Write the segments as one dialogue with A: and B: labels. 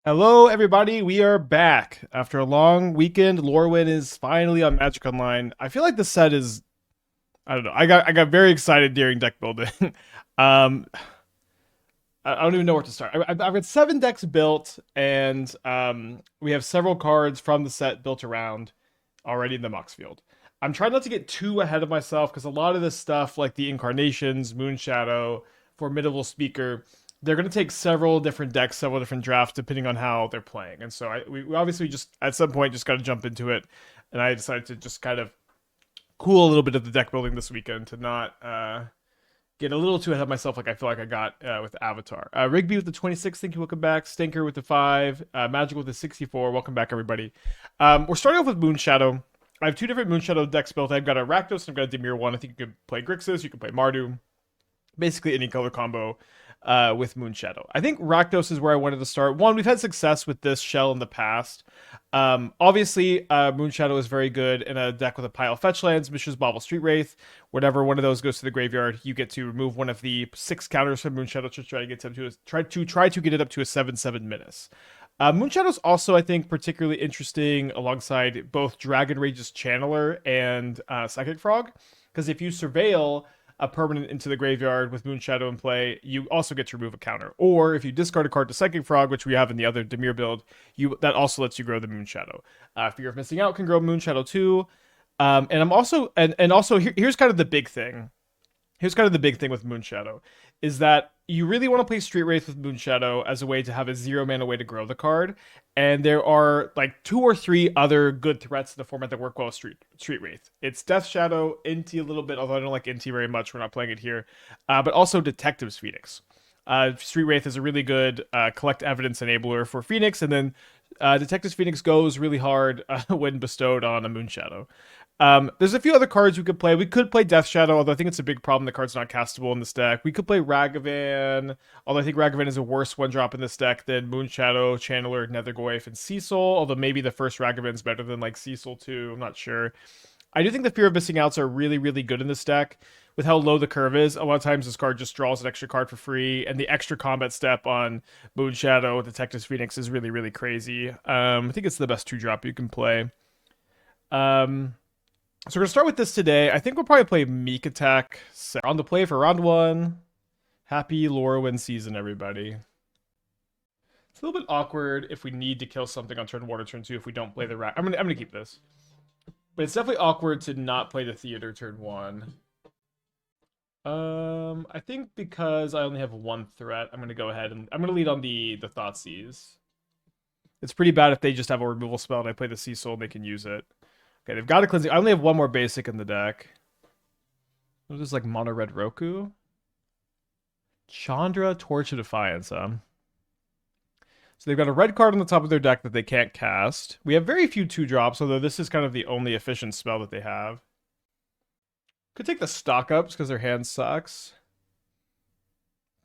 A: Hello, everybody. We are back after a long weekend. Lorwyn is finally on Magic Online. I feel like the set is, I don't know. I got very excited during deck building. um, I don't even know where to start. I've got 7 decks built, and we have several cards from the set built around already in the Mox field. I'm trying not to get too ahead of myself because a lot of this stuff, like the Incarnations, Moonshadow, Formidable Speaker, they're going to take several different decks, several different drafts, depending on how they're playing. And so we obviously just at some point just got to jump into it. And I decided to just kind of cool a little bit of the deck building this weekend to not get a little too ahead of myself like I feel like I got with Avatar. Rigby with the 26, thank you, welcome back. Stinker with the 5. Magic with the 64, welcome back, everybody. We're starting off with Moonshadow. I have 2 different Moonshadow decks built. I've got a Rakdos and I've got a Dimir 1. I think you could play Grixis, you can play Mardu. Basically any color combo with Moonshadow. I think Rakdos is where I wanted to start. One, we've had success with this shell in the past. Obviously, Moonshadow is very good in a deck with a pile of fetch lands, Mishra's Bauble, Street Wraith. Whenever one of those goes to the graveyard, you get to remove one of the 6 counters from Moonshadow to try to get to get it up to a 7/7 menace. Moonshadow's also, I think, particularly interesting alongside both Dragon Rage's Channeler and Psychic Frog, because if you surveil a permanent into the graveyard with Moonshadow in play, you also get to remove a counter. Or if you discard a card to Psychic Frog, which we have in the other Dimir build, that also lets you grow the Moonshadow. Fear of Missing Out can grow Moonshadow too. And I'm also here's kind of the big thing. Here's kind of the big thing with Moonshadow is that you really want to play Street Wraith with Moonshadow as a way to have a 0-mana way to grow the card. And there are like 2 or 3 other good threats in the format that work well with Street Wraith. It's Death Shadow, Inti a little bit, although I don't like Inti very much. We're not playing it here. But also Detective's Phoenix. Street Wraith is a really good collect evidence enabler for Phoenix, and then Detective's Phoenix goes really hard when bestowed on a Moonshadow. There's a few other cards we could play. We could play Death Shadow, although I think it's a big problem. The card's not castable in this deck. We could play Ragavan, although I think Ragavan is a worse 1-drop in this deck than Moonshadow, Channeler, Nethergoyf, and Cecil. Although maybe the first Ragavan's better than like Cecil too. I'm not sure. I do think the Fear of Missing Outs are really, really good in this deck. With how low the curve is, a lot of times this card just draws an extra card for free, and the extra combat step on Moonshadow with Detective's Phoenix is really, really crazy. I think it's the best 2-drop you can play. So we're going to start with this today. I think we'll probably play Meek Attack. On the play for round 1. Happy Lorwyn season, everybody. It's a little bit awkward if we need to kill something on turn 1 or turn 2 if we don't play the rat. I'm gonna keep this. But it's definitely awkward to not play the theater turn 1. I think because I only have 1 threat, I'm going to go ahead and I'm going to lead on the Thoughtseize. It's pretty bad if they just have a removal spell and I play the Cecil and they can use it. Okay, they've got a cleansing. I only have 1 more basic in the deck. What is this, like mono red Roku? Chandra, Torch of Defiance, huh? So they've got a red card on the top of their deck that they can't cast. We have very few 2-drops, although this is kind of the only efficient spell that they have. Could take the stock ups because their hand sucks.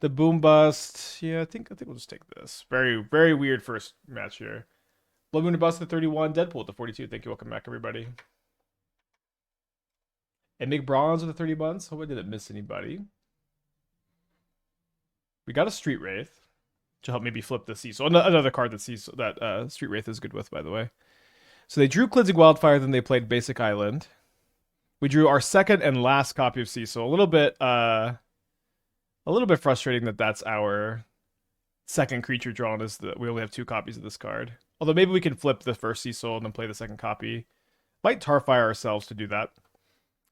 A: The Boom Bust. Yeah, I think we'll just take this. Very, very weird first match here. Blood Moon Bust at 31, Deadpool at 42. Thank you, welcome back, everybody. And Big Bronze with the 30 months. Hope I didn't miss anybody. We got a Street Wraith to help maybe flip the Cecil. Another card that Street Wraith is good with, by the way. So they drew Cleansing Wildfire, then they played Basic Island. We drew our second and last copy of Cecil. A little bit frustrating that that's our second creature drawn. Is that we only have 2 copies of this card. Although maybe we can flip the first Cecil and then play the second copy. Might Tarfire ourselves to do that.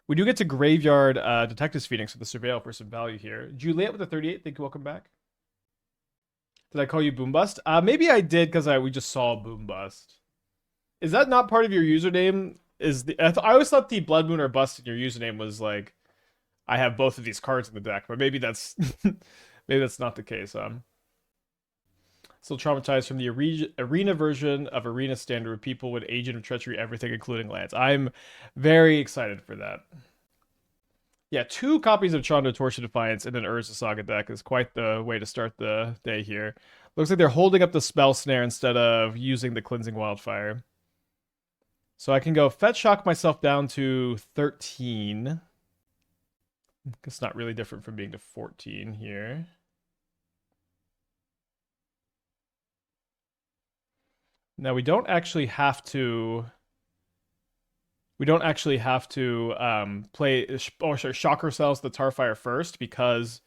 A: We do get to Graveyard Detective's Phoenix with the Surveil for some value here. Juliet with the 38. Thank you. Welcome back. Did I call you Boom Bust? Maybe I did because we just saw Boom Bust. Is that not part of your username? I always thought the Blood Moon or Bust in your username was like, I have both of these cards in the deck, but maybe that's maybe that's not the case. Still traumatized from the arena version of Arena Standard where people would Agent of Treachery everything, including lands. I'm very excited for that. Yeah, 2 copies of Chandra, Torch of Defiance, and an Urza Saga deck is quite the way to start the day here. Looks like they're holding up the Spell Snare instead of using the Cleansing Wildfire. So I can go Fetch Shock myself down to 13. It's not really different from being to 14 here. Now we don't actually have to. We don't actually have to shock ourselves the Tarfire first because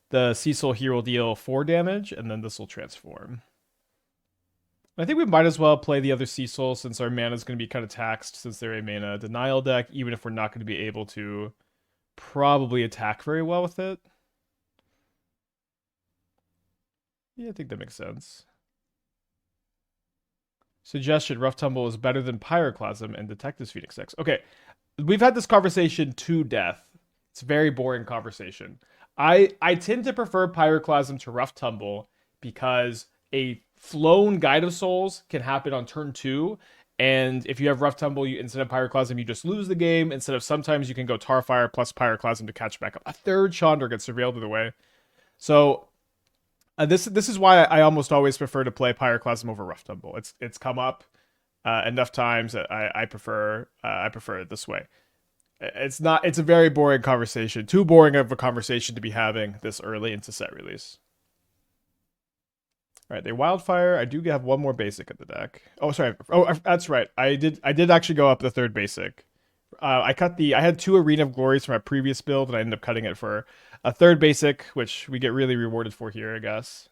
A: the Cecil here will deal 4 damage and then this will transform. I think we might as well play the other Cecil since our mana is going to be kind of taxed since they're a mana denial deck, even if we're not going to be able to probably attack very well with it. Yeah, I think that makes sense. Suggestion, Rough Tumble is better than Pyroclasm and Detective's Phoenix decks. Okay, we've had this conversation to death. It's a very boring conversation. I tend to prefer Pyroclasm to Rough Tumble because a flown Guide of Souls can happen on turn 2, and if you have Rough Tumble, instead of Pyroclasm, you just lose the game. Instead of sometimes you can go Tarfire plus Pyroclasm to catch back up. A third Chandra gets surveilled either way. So this is why I almost always prefer to play Pyroclasm over Rough Tumble. It's come up enough times that I prefer it this way. It's a very boring conversation. Too boring of a conversation to be having this early into set release. All right, they Wildfire. I do have one more basic in the deck. Oh, sorry. Oh, that's right. I did actually go up the third basic. I had 2 Arena of Glories from my previous build, and I ended up cutting it for a third basic, which we get really rewarded for here, I guess.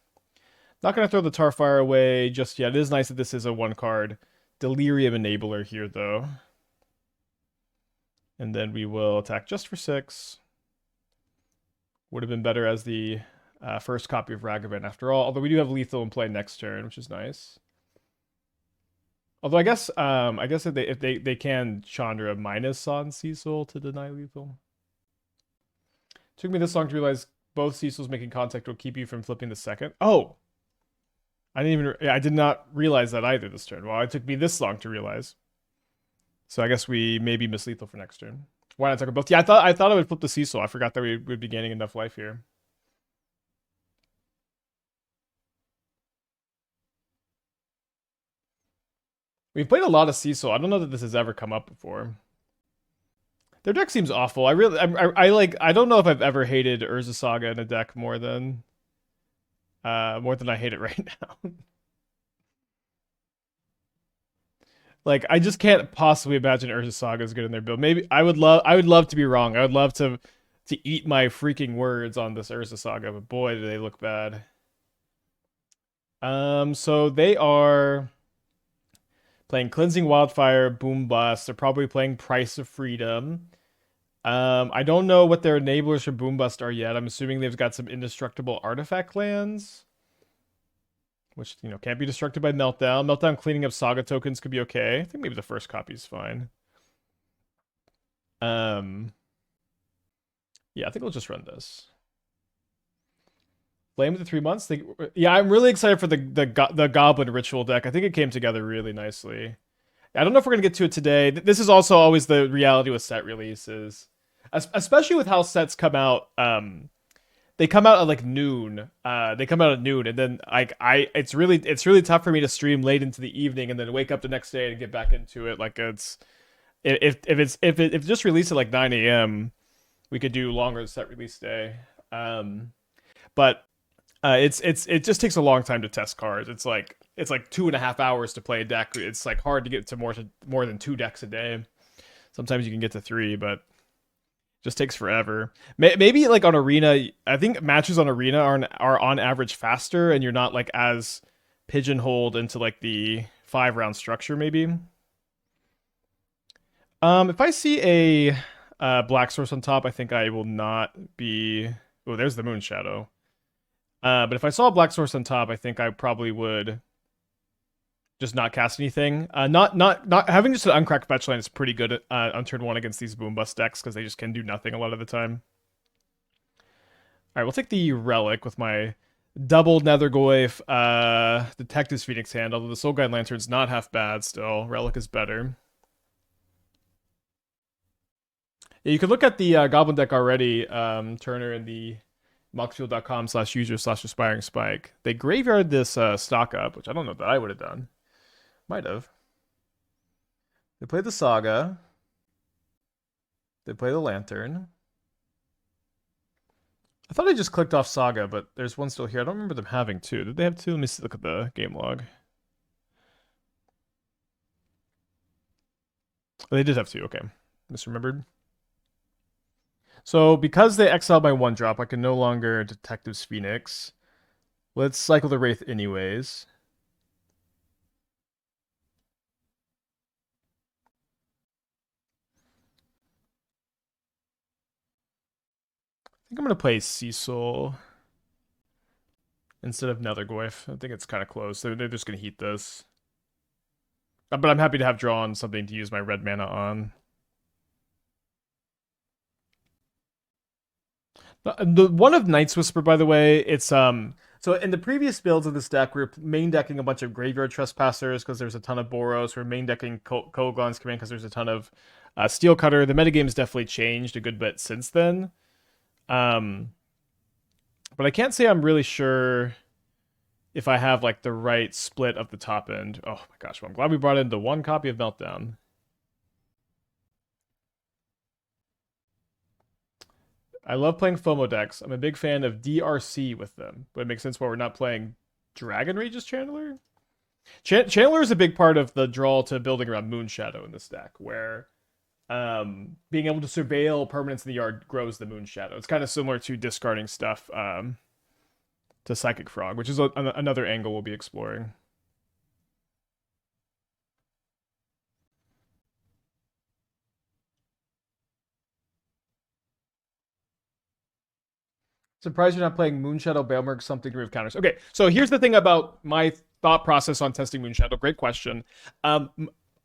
A: Not going to throw the Tarfire away just yet. It is nice that this is a 1-card Delirium Enabler here, though. And then we will attack just for 6. Would have been better as the first copy of Ragavan after all. Although we do have lethal in play next turn, which is nice. Although I guess if they can Chandra minus on Cecil to deny lethal. Took me this long to realize both Cecils making contact will keep you from flipping the second. Oh, I did not realize that either this turn. Well, it took me this long to realize. So I guess we maybe miss lethal for next turn. Why not take both? Yeah, I thought I would flip the Cecil. I forgot that we would be gaining enough life here. We've played a lot of Cecil. I don't know that this has ever come up before. Their deck seems awful. I don't know if I've ever hated Urza Saga in a deck more than I hate it right now. Like, I just can't possibly imagine Urza Saga is good in their build. Maybe I would love to be wrong. I would love to eat my freaking words on this Urza Saga, but boy, do they look bad. So they are playing Cleansing Wildfire, Boom Bust. They're probably playing Price of Freedom. I don't know what their enablers for Boom Bust are yet. I'm assuming they've got some indestructible artifact lands, which, can't be destructed by Meltdown. Meltdown cleaning up Saga tokens could be okay. I think maybe the first copy is fine. Yeah, I think we'll just run this. Flame of the 3 months. Yeah, I'm really excited for the Goblin Ritual deck. I think it came together really nicely. I don't know if we're gonna get to it today. This is also always the reality with set releases, especially with how sets come out. They come out at like noon. They come out at noon, and then it's really tough for me to stream late into the evening and then wake up the next day and get back into it. Like if it's just released at like 9 a.m., we could do longer set release day. But it just takes a long time to test cards. It's like 2.5 hours to play a deck. It's like hard to get to more than 2 decks a day. Sometimes you can get to 3, but it just takes forever. Maybe like on Arena, I think matches on Arena are on average faster, and you're not like as pigeonholed into like the 5-round structure. Maybe. If I see a black source on top, I think I will not be. Oh, there's the Moonshadow. But if I saw a black source on top, I think I probably would just not cast anything. Not having just an uncracked fetch land is pretty good on turn 1 against these Boom Bust decks because they just can do nothing a lot of the time. All right, we'll take the Relic with my double Nethergoyf Detective's Phoenix hand, although the Soul Guide Lantern's not half bad still. Relic is better. Yeah, you could look at the Goblin deck already, Turner, in the moxfield.com/user/aspiring spike. They graveyard this stock up, which I don't know that I would have done. Might have. They played the Saga. They play the Lantern. I thought I just clicked off Saga, but there's one still here. I don't remember them having 2. Did they have 2? Let me look at the game log. Oh, they did have 2. Okay. Misremembered. So because they exiled my 1-drop, I can no longer Detective's Phoenix. Let's cycle the Wraith anyways. I think I'm going to play Cecil instead of Nethergoyf. I think it's kind of close. They're just going to heat this. But I'm happy to have drawn something to use my red mana on. The one of Night's Whisper, by the way, it's so in the previous builds of this deck, we were main decking a bunch of Graveyard Trespassers because there's a ton of Boros. We're main decking Koglan's Command because there's a ton of Steel Cutter. The metagame's definitely changed a good bit since then. But I can't say I'm really sure if I have like the right split of the top end. Oh my gosh, well, I'm glad we brought in the 1 copy of Meltdown. I love playing FOMO decks. I'm a big fan of DRC with them, but it makes sense why we're not playing Dragon Rage's Channeler. Channeler is a big part of the draw to building around Moonshadow in this deck, where being able to surveil permanents in the yard grows the Moonshadow. It's kind of similar to discarding stuff to Psychic Frog, which is another angle we'll be exploring. Surprised you're not playing Moonshadow, Bailmerk, something to remove counters. Okay, so here's the thing about my thought process on testing Moonshadow. Great question.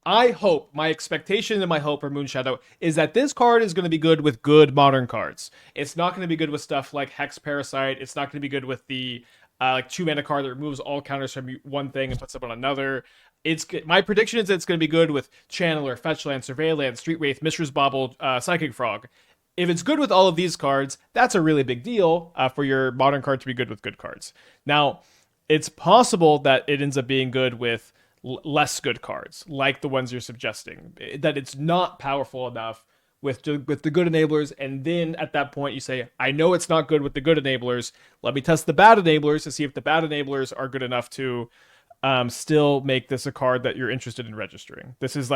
A: I hope, my expectation and my hope for Moonshadow is that this card is going to be good with good modern cards. It's not going to be good with stuff like Hex Parasite. It's not going to be good with the like 2-mana card that removes all counters from one thing and puts them on another. My prediction is it's going to be good with Channeler, Fetchland, Surveilland, Street Wraith, Mishra's Bauble, Psychic Frog. If it's good with all of these cards, that's a really big deal for your modern card to be good with good cards. Now, it's possible that it ends up being good with less good cards, like the ones you're suggesting. That it's not powerful enough with the good enablers, and then at that point you say, I know it's not good with the good enablers. Let me test the bad enablers to see if the bad enablers are good enough to still make this a card that you're interested in registering. This is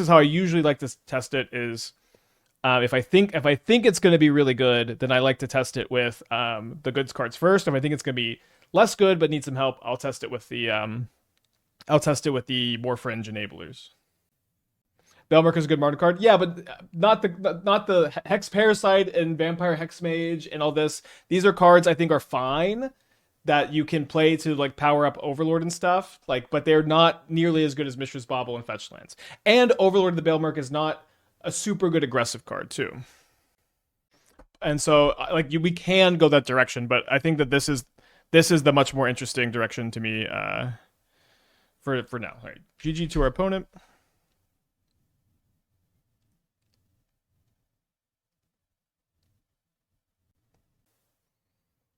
A: how I usually like to test it. Is if I think it's going to be really good, then I like to test it with the goods cards first. If I think it's going to be less good but need some help, I'll test it with the more fringe enablers. Belmerk is a good modern card, yeah, but not the Hex Parasite and Vampire Hex Mage and all this. These are cards I think are fine that you can play to like power up Overlord and stuff. Like, but they're not nearly as good as Mishra's Bauble and Fetchlands. And Overlord of the Belmerk is not a super good aggressive card too. And so we can go that direction, but I think that this is the much more interesting direction to me for now. All right, GG to our opponent.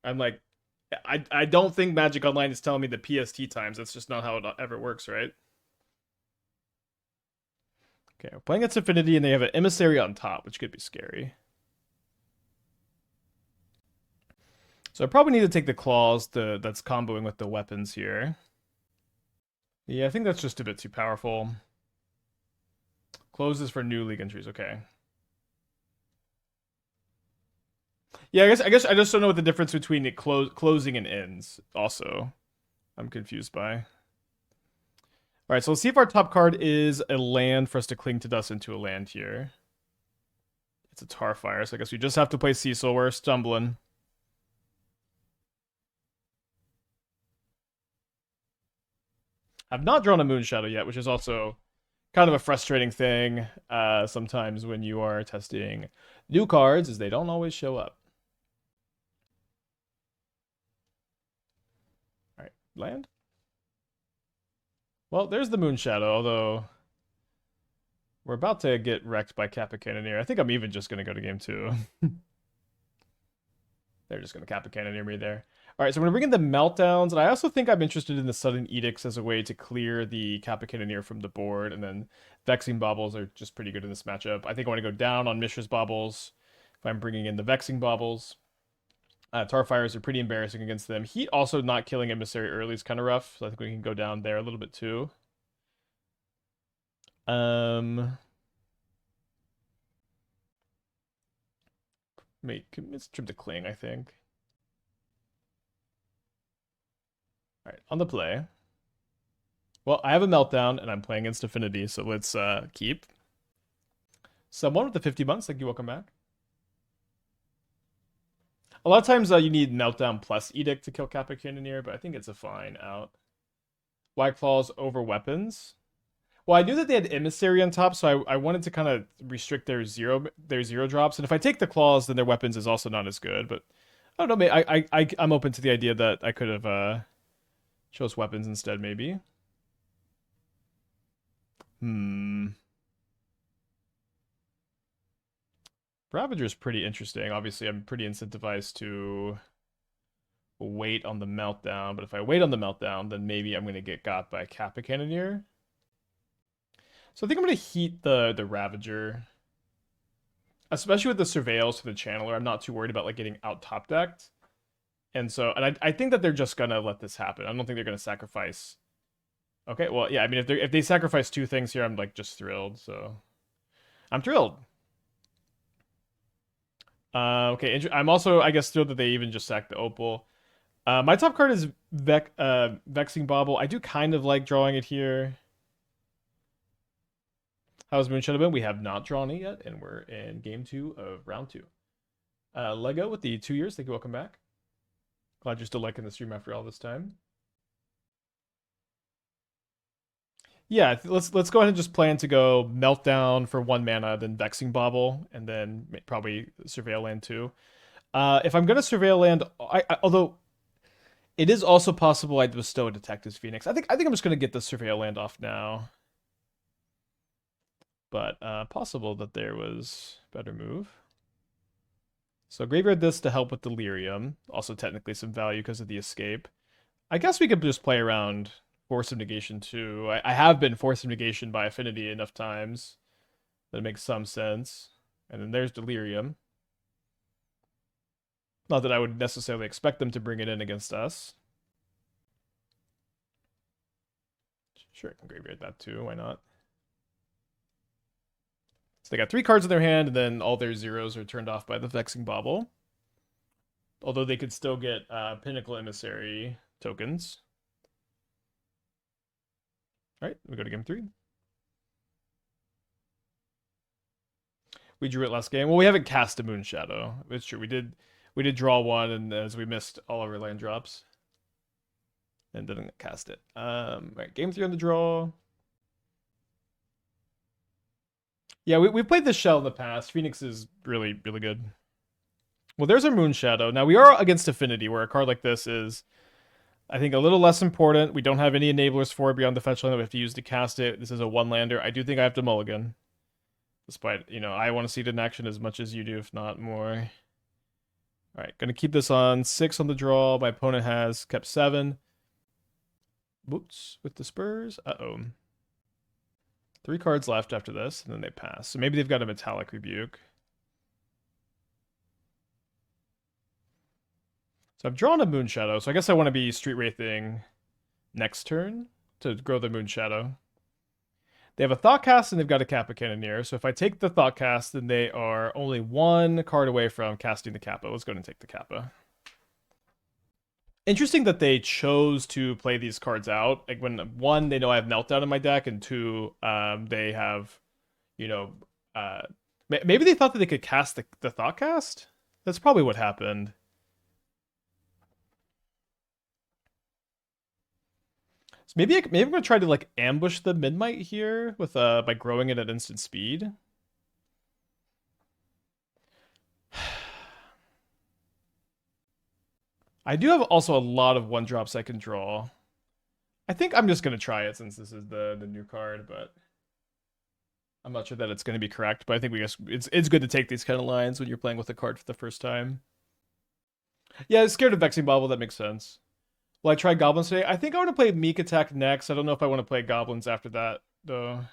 A: I'm like, I don't think Magic Online is telling me the PST times. That's just not how it ever works, right? Okay, we're playing its Affinity, and they have an Emissary on top, which could be scary. So I probably need to take the claws that's comboing with the weapons here. Yeah, I think that's just a bit too powerful. Closes for new league entries, okay. Yeah, I guess I just don't know what the difference between it closing and ends. Also, I'm confused by. All right, so let's see if our top card is a land for us to cling to dust into a land here. It's a Tarfire, so I guess we just have to play Cecil. We're stumbling. I've not drawn a Moonshadow yet, which is also kind of a frustrating thing sometimes when you are testing new cards, is they don't always show up. All right, land. Well, there's the Moonshadow, although we're about to get wrecked by Kappa Cannoneer. I think I'm even just going to go to game 2. They're just going to Kappa Cannoneer me there. All right, so I'm going to bring in the Meltdowns, and I also think I'm interested in the Sudden Edicts as a way to clear the Kappa Cannoneer from the board, and then Vexing Baubles are just pretty good in this matchup. I think I want to go down on Mishra's Baubles if I'm bringing in the Vexing Baubles. Tarfires are pretty embarrassing against them. Heat also not killing Emissary early is kind of rough, so I think we can go down there a little bit too. Let's trim the cling, I think. All right, on the play. Well, I have a Meltdown, and I'm playing against Affinity, so let's keep. Someone with the 50 months, thank you, welcome back. A lot of times you need Meltdown plus Edict to kill Kappa Cannoneer, but I think it's a fine out. White Claws over weapons. Well, I knew that they had Emissary on top, so I wanted to kind of restrict their zero drops. And if I take the claws, then their weapons is also not as good. But I don't know. I'm open to the idea that I could have chose weapons instead, maybe. Ravager is pretty interesting. Obviously, I'm pretty incentivized to wait on the Meltdown. But if I wait on the Meltdown, then maybe I'm going to get got by Kappa Cannoneer. So I think I'm going to heat the Ravager. Especially with the Surveils for the Channeler, I'm not too worried about like getting out top decked. And so, I think that they're just going to let this happen. I don't think they're going to sacrifice. Okay, well, yeah, I mean, if they sacrifice two things here, I'm like just thrilled. So I'm thrilled. Okay, I'm also, I guess, thrilled that they even just sacked the Opal. My top card is Vexing Bauble. I do kind of like drawing it here. How's Moonshadow been? We have not drawn it yet, and we're in game 2 of round 2. Lego with the 2 years. Thank you. Welcome back. Glad you're still liking the stream after all this time. Yeah, let's go ahead and just plan to go Meltdown for 1 mana, then Vexing Bauble, and then probably Surveil Land 2. If I'm gonna Surveil Land, although it is also possible I'd bestow a Detective's Phoenix. I think I'm just gonna get the Surveil Land off now. But possible that there was better move. So graveyard this to help with Delirium. Also technically some value because of the escape. I guess we could just play around Force of Negation too. I have been Force of Negation by Affinity enough times that it makes some sense. And then there's Delirium. Not that I would necessarily expect them to bring it in against us. Sure, I can graveyard that too. Why not? So they got 3 cards in their hand, and then all their zeros are turned off by the Vexing Bauble. Although they could still get Pinnacle Emissary tokens. Alright, we go to game 3. We drew it last game. Well, we haven't cast a Moonshadow. It's true. We did draw one, and as we missed all of our land drops. And didn't cast it. Alright, game 3 on the draw. Yeah, we played this shell in the past. Phoenix is really, really good. Well, there's our Moonshadow. Now, we are against Affinity, where a card like this is, I think, a little less important. We don't have any enablers for it beyond the fetch land that we have to use to cast it. This is a 1-lander. I do think I have to mulligan. Despite, I want to see it in action as much as you do, if not more. Alright, gonna keep this on 6 on the draw. My opponent has kept 7. Whoops, with the Spurs. Uh-oh. 3 cards left after this, and then they pass. So maybe they've got a Metallic Rebuke. So I've drawn a Moonshadow, so I guess I want to be Street Wraithing next turn to grow the Moonshadow. They have a Thoughtcast, and they've got a Kappa Cannoneer. So if I take the Thoughtcast, then they are only 1 card away from casting the Kappa. Let's go ahead and take the Kappa. Interesting that they chose to play these cards out. Like, when 1, they know I have Meltdown in my deck, and 2, they have, maybe they thought that they could cast the Thoughtcast? That's probably what happened. So maybe I'm gonna try to like ambush the Midnight here with by growing it at instant speed. I do have also a lot of 1-drops I can draw. I think I'm just gonna try it since this is the new card, but I'm not sure that it's gonna be correct. But I think it's good to take these kind of lines when you're playing with a card for the first time. Yeah, scared of Vexing Bauble. That makes sense. Will I try Goblins today? I think I want to play Meek Attack next. I don't know if I want to play Goblins after that, though.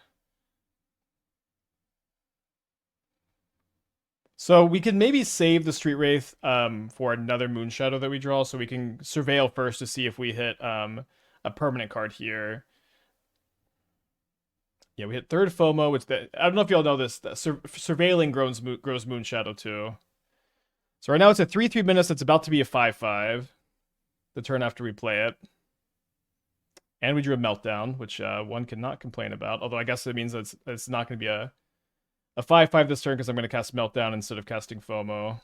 A: So we can maybe save the Street Wraith for another Moonshadow that we draw, so we can Surveil first to see if we hit a permanent card here. Yeah, we hit 3rd FOMO, which I don't know if y'all know this. Surveilling grows Moonshadow too. So right now it's a 3/3 menace that's about to be a 5/5 the turn after we play it. And we drew a Meltdown, which one cannot complain about. Although I guess it means that it's not going to be a 5/5 this turn because I'm going to cast Meltdown instead of casting FOMO.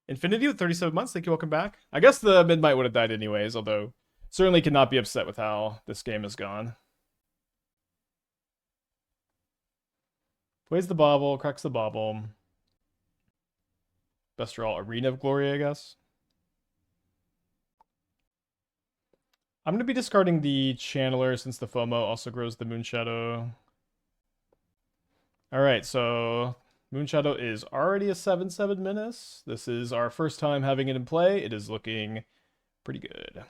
A: Infinity with 37 months. Thank you. Welcome back. I guess the Midnight would have died anyways, although certainly cannot be upset with how this game has gone. Plays the Bauble, cracks the Bauble. Best draw, Arena of Glory, I guess. I'm going to be discarding the Channeler since the FOMO also grows the Moonshadow. Alright, so Moonshadow is already a 7/7 menace. This is our first time having it in play. It is looking pretty good.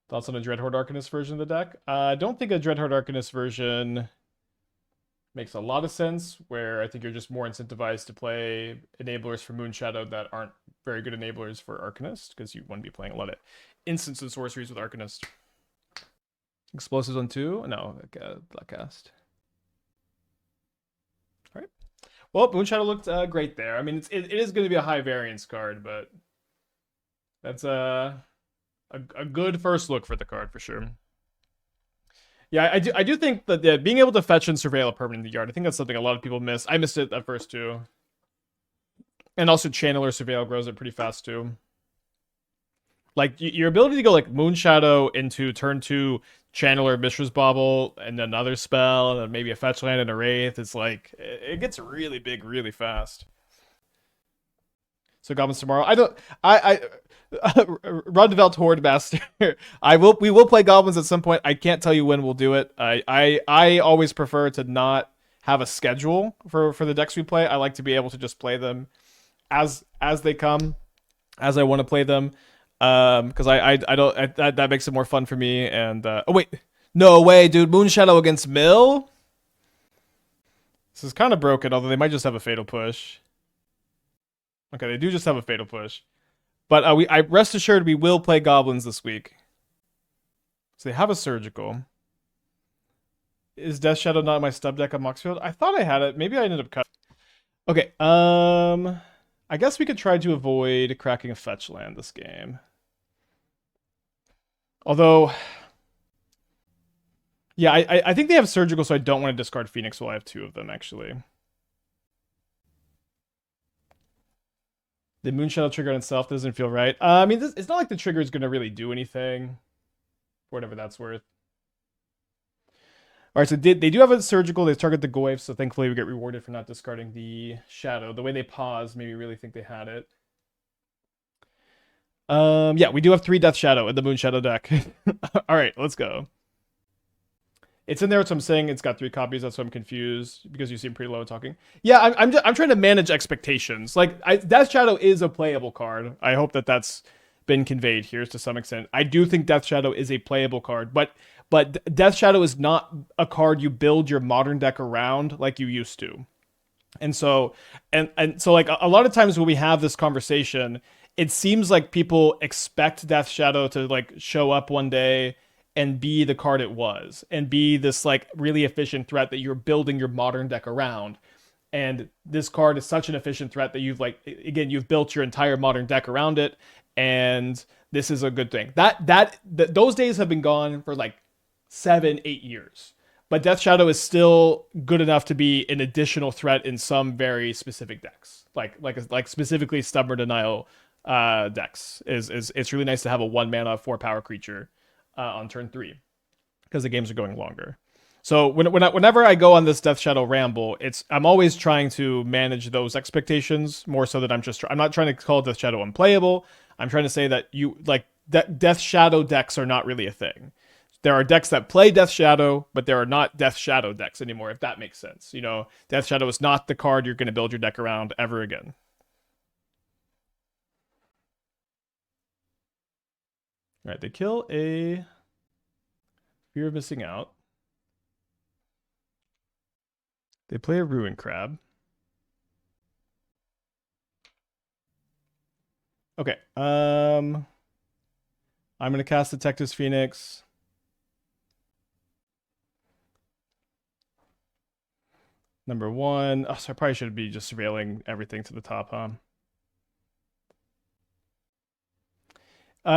A: Thoughts on a Dreadhorde Arcanist version of the deck? I don't think a Dreadhorde Arcanist version makes a lot of sense, where I think you're just more incentivized to play enablers for Moonshadow that aren't very good enablers for Arcanist, because you want to be playing a lot of instants and sorceries with Arcanist. Explosives on 2? No, Blackcast. Alright. Well, Moonshadow looked great there. I mean, it is going to be a high variance card, but that's a good first look for the card for sure. Yeah, I do think that being able to fetch and surveil a permanent in the yard, I think that's something a lot of people miss. I missed it at first too. And also Channeler Surveil grows it pretty fast too. Like, your ability to go like Moonshadow into turn 2 Channeler Mishra's Bauble and another spell and then maybe a fetch land and a Wraith, it's like, it gets really big really fast. So Goblins tomorrow. Rundevelt Horde Master. We will play Goblins at some point. I can't tell you when we'll do it. I always prefer to not have a schedule for the decks we play. I like to be able to just play them as they come, as I want to play them. Because that makes it more fun for me. And oh wait, no way, dude! Moonshadow against Mill. This is kind of broken, although they might just have a Fatal Push. Okay, they do just have a Fatal Push. But I rest assured we will play Goblins this week. So they have a Surgical. Is Death Shadow not in my stub deck on Moxfield? I thought I had it. Maybe I ended up cutting. Okay, I guess we could try to avoid cracking a fetch land this game. Although, yeah, I think they have Surgical, so I don't want to discard Phoenix while I have 2 of them, actually. The Moonshadow trigger on itself doesn't feel right. I mean, it's not like the trigger is going to really do anything. Whatever that's worth. Alright, so they do have a Surgical. They target the Goyf, so thankfully we get rewarded for not discarding the Shadow. The way they pause made me really think they had it. Yeah, we do have 3 Death Shadow in the Moonshadow deck. Alright, let's go. It's in there, so I'm saying it's got 3 copies. That's why I'm confused, because you seem pretty low talking. Yeah, I'm trying to manage expectations. Like, Death Shadow is a playable card. I hope that's been conveyed here to some extent. I do think Death Shadow is a playable card, but Death Shadow is not a card you build your modern deck around like you used to. And so like a lot of times when we have this conversation, it seems like people expect Death Shadow to like show up one day and be the card it was, and be this like really efficient threat that you're building your modern deck around. And this card is such an efficient threat that you've built your entire modern deck around it, and this is a good thing. Those days have been gone for like 7-8 years. But Death Shadow is still good enough to be an additional threat in some very specific decks, like specifically Stubborn Denial decks. It's really nice to have a 1-mana 4-power creature on turn 3, because the games are going longer. So whenever I go on this Death Shadow ramble, I'm always trying to manage those expectations more so that I'm not trying to call Death Shadow unplayable. I'm trying to say that Death Shadow decks are not really a thing. There are decks that play Death Shadow, but there are not Death Shadow decks anymore, if that makes sense. You know, Death Shadow is not the card you're going to build your deck around ever again. All right, they kill a Fear of Missing Out. They play a Ruin Crab. Okay. I'm gonna cast Detective's Phoenix. Number one. Oh, so I probably should be just surveilling everything to the top, huh?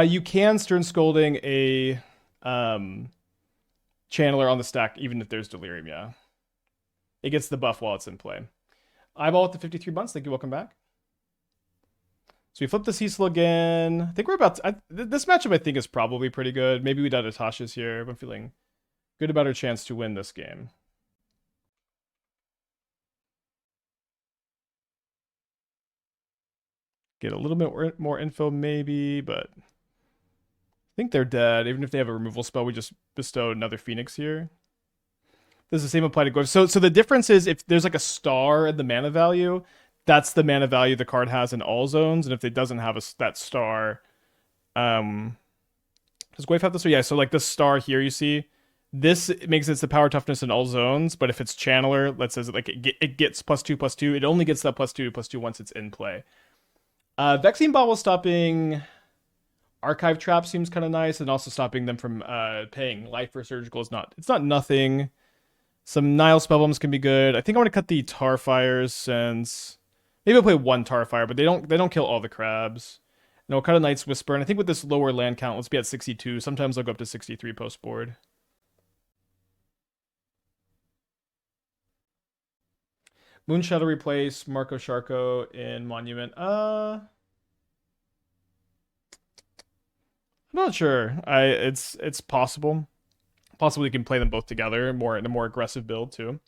A: You can Stern Scolding a Channeler on the stack, even if there's Delirium, yeah. It gets the buff while it's in play. Eyeball at the 53 months. Thank you. Welcome back. So we flip the Cecil again. I think we're about to, this matchup I think is probably pretty good. Maybe we done Tasha's here. I'm feeling good about our chance to win this game. Get a little bit more info maybe, but I think they're dead. Even if they have a removal spell, we just bestow another Phoenix here. Does the same apply to Goyf? So the difference is if there's like a star in the mana value, that's the mana value the card has in all zones, and if it doesn't have that star, does Goyf have this? So yeah, so like the star here you see, this makes it the power toughness in all zones, but if it's Channeler, let's say like it gets +2/+2, it only gets that +2/+2 once it's in play. Vexing Bauble stopping Archive Trap seems kind of nice, and also stopping them from paying life for surgical is not, it's not nothing. Some Nihil Spellbombs can be good. I think I want to cut the Tarfires since maybe I'll play one Tarfire, but they don't kill all the crabs. And I'll cut a Night's Whisper, and I think with this lower land count, let's be at 62. Sometimes I'll go up to 63 post board. Moonshadow replace Marco Sharko in Monument. I'm not sure. It's possible. Possibly you can play them both together more in a more aggressive build too.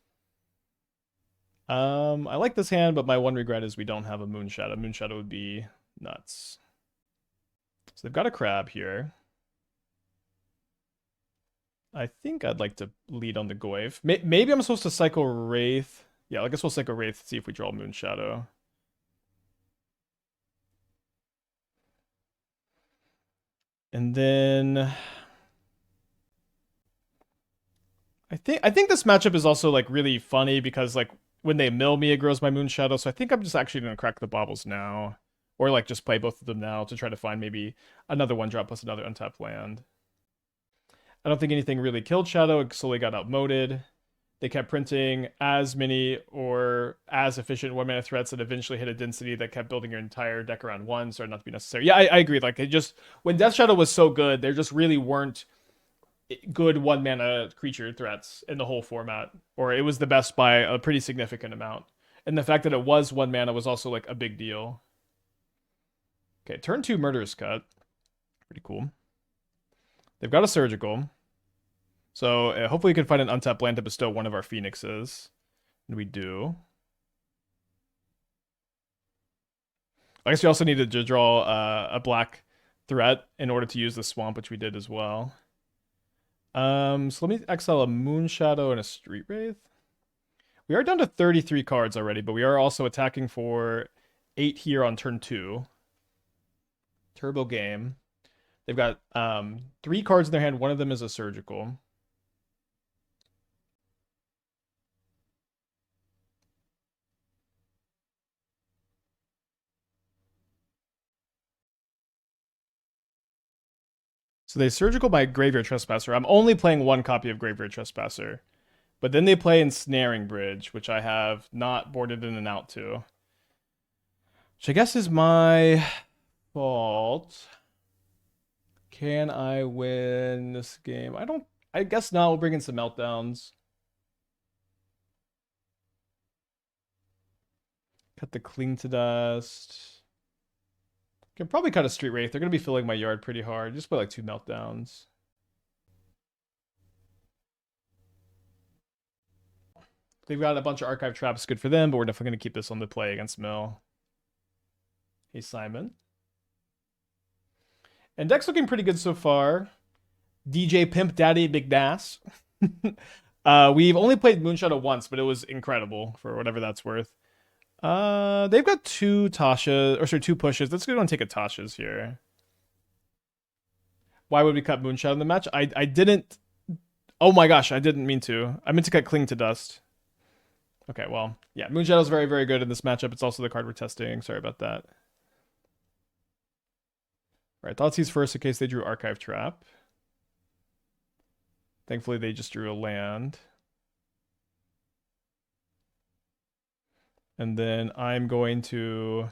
A: I like this hand, but my one regret is we don't have a Moonshadow. Moonshadow would be nuts. So they've got a crab here. I think I'd like to lead on the Goyf. Maybe I'm supposed to cycle Wraith. Yeah, I guess we'll cycle Wraith, see if we draw Moonshadow. And then I think this matchup is also like really funny because like when they mill me, it grows my Moonshadow. So I think I'm just actually gonna crack the baubles now, or like just play both of them now to try to find maybe another one drop plus another untapped land. I don't think anything really killed Shadow. It slowly got outmoded. They kept printing as many or as efficient one mana threats that eventually hit a density that kept building your entire deck around one, started not to be necessary. Yeah, I agree. Like it just when Death Shadow was so good, there just really weren't good one mana creature threats in the whole format, or it was the best by a pretty significant amount. And the fact that it was one mana was also like a big deal. Okay, turn 2 Murderous Cut. Pretty cool. They've got a Surgical. So hopefully we can find an untapped land to bestow one of our Phoenixes. And we do. I guess we also needed to draw a black threat in order to use the swamp, which we did as well. So let me exile a Moonshadow and a Street Wraith. We are down to 33 cards already, but we are also attacking for 8 here on turn 2. Turbo game. They've got 3 cards in their hand. One of them is a Surgical. So they Surgical by Graveyard Trespasser. I'm only playing one copy of Graveyard Trespasser. But then they play Ensnaring Bridge, which I have not boarded in and out to. Which I guess is my fault. Can I win this game? I guess not. We'll bring in some Meltdowns. Cut the Cling to Dust. Can probably cut a Street Wraith. They're going to be filling my yard pretty hard. Just play like 2 Meltdowns. They've got a bunch of Archive Traps. Good for them, but we're definitely going to keep this on the play against Mill. Hey, Simon. And deck's looking pretty good so far. DJ Pimp Daddy Big Nass. We've only played Moonshadow once, but it was incredible for whatever that's worth. They've got 2 Tasha, or sorry, 2 pushes. Let's go and take a Tasha's here. Why would we cut Moonshadow in the match? I didn't. Oh my gosh, I didn't mean to. I meant to cut Cling to Dust. Okay, well, yeah, Moonshadow's very, very good in this matchup. It's also the card we're testing. Sorry about that. Right, Thoughtseize first in case they drew Archive Trap. Thankfully, they just drew a land. And then I'm going to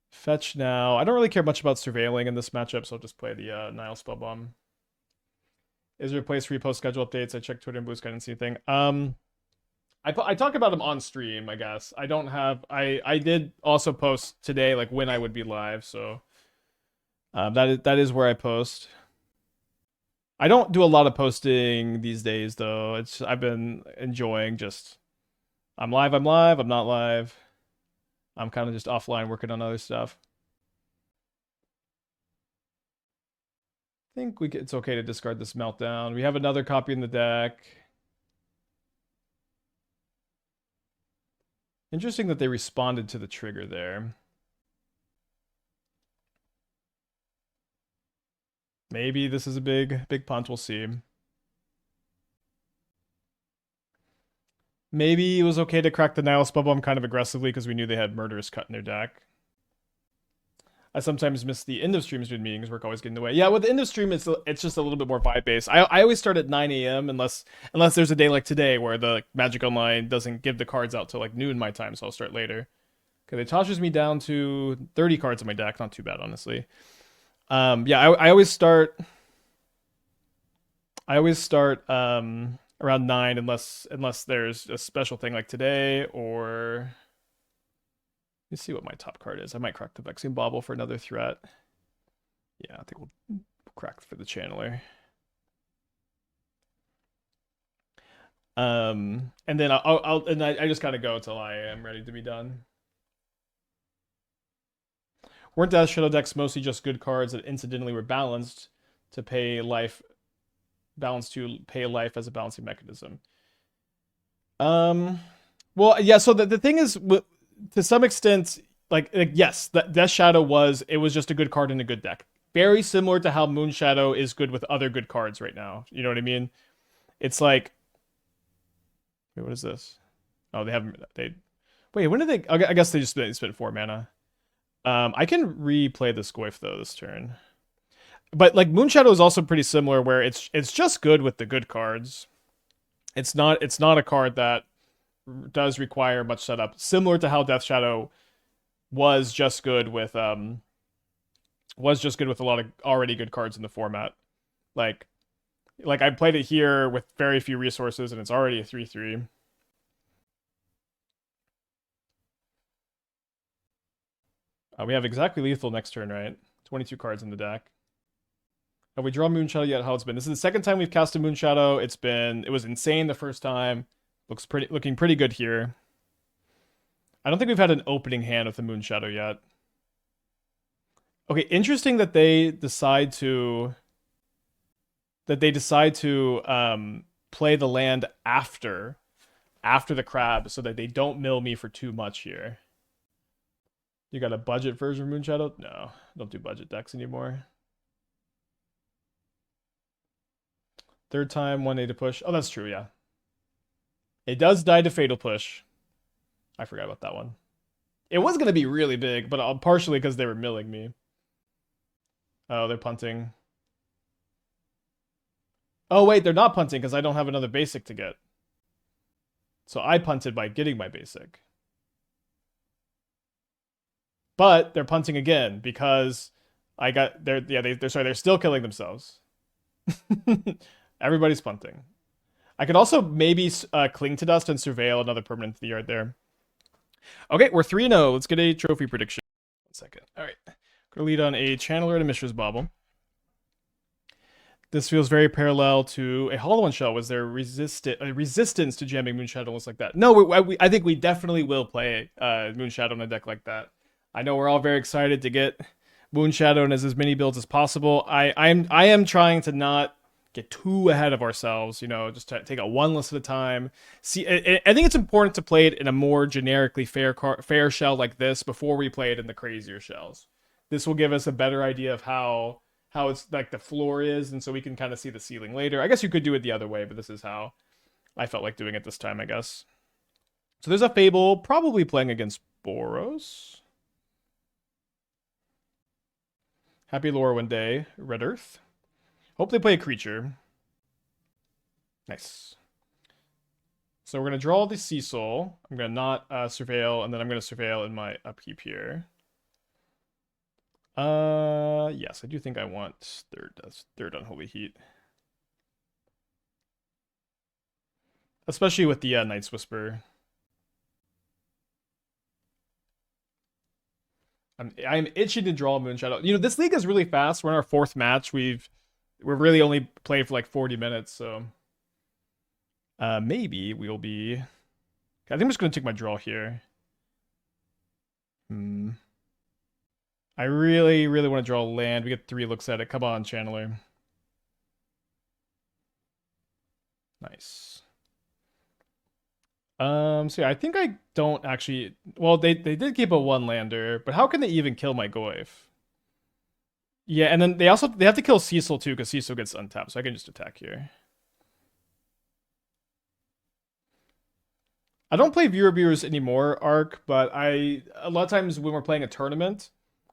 A: fetch now. I don't really care much about surveilling in this matchup, so I'll just play the Nihil Spellbomb. Is there a place for repost schedule updates? I checked Twitter and Bluesky, I didn't see anything. I talk about them on stream, I guess. I don't have... I did also post today, like, when I would be live, so... that is where I post. I don't do a lot of posting these days, though. I've been enjoying just... I'm live, I'm not live. I'm kind of just offline working on other stuff. I think it's okay to discard this Meltdown. We have another copy in the deck. Interesting that they responded to the trigger there. Maybe this is a big punt, we'll see. Maybe it was okay to crack the Nihil Spellbomb kind of aggressively because we knew they had Murderous Cut in their deck. I sometimes miss the end of streams during meetings. Work always getting in the way. Yeah, with the end of stream, it's just a little bit more vibe based. I always start at 9 a.m. unless there's a day like today where the Magic Online doesn't give the cards out till like noon my time, so I'll start later. Okay, it tosses me down to 30 cards in my deck. Not too bad, honestly. Yeah, I always start. Around 9 unless there's a special thing like today or. Let's see what my top card is. I might crack the Vexing Bauble for another threat. Yeah, I think we'll crack for the Channeler. And then I just kind of go until I am ready to be done. Weren't Death Shadow decks mostly just good cards that incidentally were balanced to pay life as a balancing mechanism? Well, yeah. So the thing is. To some extent, like yes, Death Shadow was just a good card in a good deck. Very similar to how Moonshadow is good with other good cards right now. You know what I mean? It's like, wait, what is this? Oh, wait, when did they? I guess they just spent 4 mana. I can replay this Goyf though this turn, but like Moonshadow is also pretty similar, where it's just good with the good cards. It's not a card that does require much setup, similar to how Death Shadow was just good with a lot of already good cards in the format. Like I played it here with very few resources and it's already a 3/3. We have exactly lethal next turn, right? 22 cards in the deck. Have we drawn Moonshadow yet? How it's been? This is the second time we've cast a Moonshadow. It was insane the first time. Looking pretty good here. I don't think we've had an opening hand with the Moonshadow yet. Okay, interesting that they decide to play the land after the crab so that they don't mill me for too much here. You got a budget version of Moonshadow? No, don't do budget decks anymore. Third time, 1A to push. Oh, that's true, yeah. It does die to Fatal Push. I forgot about that one. It was going to be really big, but partially because they were milling me. Oh, they're punting. Oh, wait, they're not punting because I don't have another basic to get. So I punted by getting my basic. But they're punting again because they're still killing themselves. Everybody's punting. I could also maybe Cling to Dust and surveil another permanent to the yard there. Okay, we're 3-0. Let's get a trophy prediction. 1 second. All right. Gonna lead on a Channeler and a Mishra's Bauble. This feels very parallel to a Hollow One Shell. Was there resistance to jamming Moonshadow like that? No, I think we definitely will play Moonshadow in a deck like that. I know we're all very excited to get Moonshadow in as many builds as possible. I am trying to not get too ahead of ourselves, just to take it one list at a time. See, I think it's important to play it in a more generically fair shell like this before we play it in the crazier shells. This will give us a better idea of how it's like the floor is, and so we can kind of see the ceiling later. I guess you could do it the other way, but this is how I felt like doing it this time, I guess. So there's a Fable, probably playing against Boros. Happy Lorwyn Day, Red Earth. Hope they play a creature. Nice. So we're going to draw the Cecil. I'm going to not surveil, and then I'm going to surveil in my upkeep here. Yes, I do think I want third Unholy Heat. Especially with the Night's Whisper. I'm itching to draw Moonshadow. You know, this league is really fast. We're in our fourth match. We're really only played for like 40 minutes, so maybe we'll be. I think I'm just gonna take my draw here. I really, really want to draw land. We get 3 looks at it. Come on, Channeler. Nice. So yeah, I think I don't actually. Well, they did keep a 1-lander, but how can they even kill my Goyf? Yeah, and then they have to kill Cecil too, because Cecil gets untapped, so I can just attack here. I don't play viewer viewers anymore, Arc, but a lot of times when we're playing a tournament,